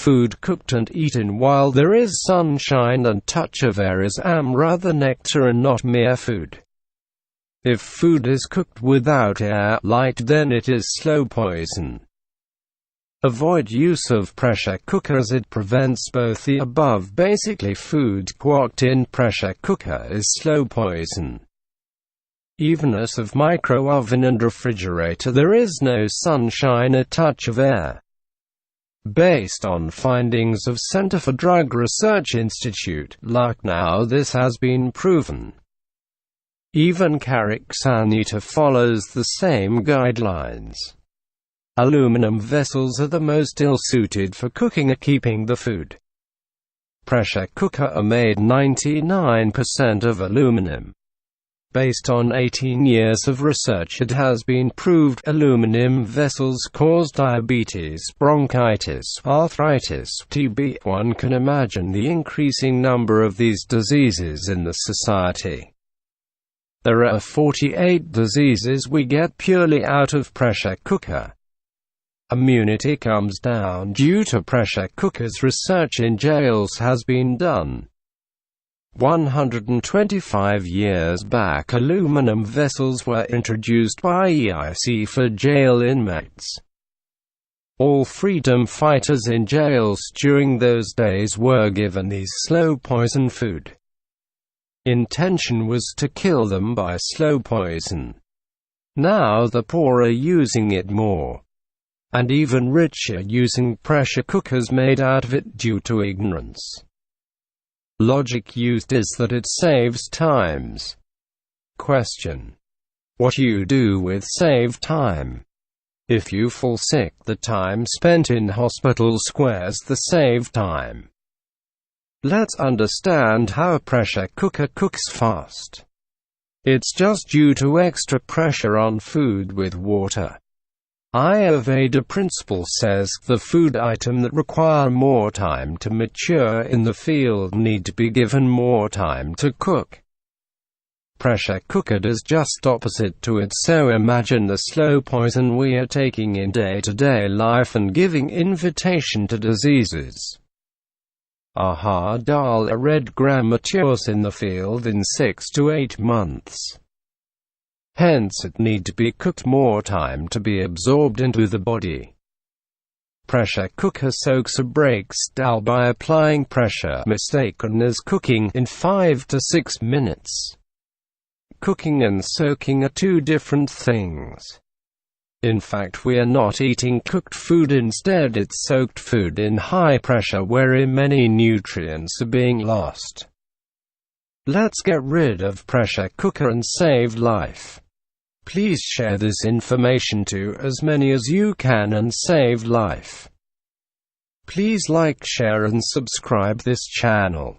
food cooked and eaten while there is sunshine and touch of air is amruth, the nectar, and not mere food. If food is cooked without air, light, then it is slow poison. Avoid use of pressure cooker as it prevents both the above. Basically, food cooked in pressure cooker is slow poison. Even as of micro oven and refrigerator, there is no sunshine, a touch of air. Based on findings of Center for Drug Research Institute, Lucknow, this has been proven. Even Karak Sanita follows the same guidelines. Aluminum vessels are the most ill-suited for cooking and keeping the food. Pressure cooker are made 99% of aluminum. Based on 18 years of research, it has been proved aluminum vessels cause diabetes, bronchitis, arthritis, TB. One can imagine the increasing number of these diseases in the society. There are 48 diseases we get purely out of pressure cooker. Immunity comes down due to pressure cookers. Research in jails has been done. 125 years back, aluminum vessels were introduced by EIC for jail inmates. All freedom fighters in jails during those days were given these slow poison food. Intention was to kill them by slow poison. Now the poor are using it more, and even richer using pressure cookers made out of it due to ignorance. Logic used is that it saves times. Question: what you do with saved time? If you fall sick, the time spent in hospital squares the saved time. Let's understand how a pressure cooker cooks fast. It's just due to extra pressure on food with water. Ayurveda principle says the food item that require more time to mature in the field need to be given more time to cook. Pressure cooker does just opposite to it, so imagine the slow poison we are taking in day-to-day life and giving invitation to diseases. Aha dal, a red gram matures in the field in 6 to 8 months. Hence it need to be cooked more time to be absorbed into the body. Pressure cooker soaks or breaks dal by applying pressure, mistaken as cooking, in 5 to 6 minutes. Cooking and soaking are two different things. In fact, we are not eating cooked food, instead it's soaked food in high pressure wherein many nutrients are being lost. Let's get rid of pressure cooker and save life. Please share this information to as many as you can and save life. Please like, share and subscribe this channel.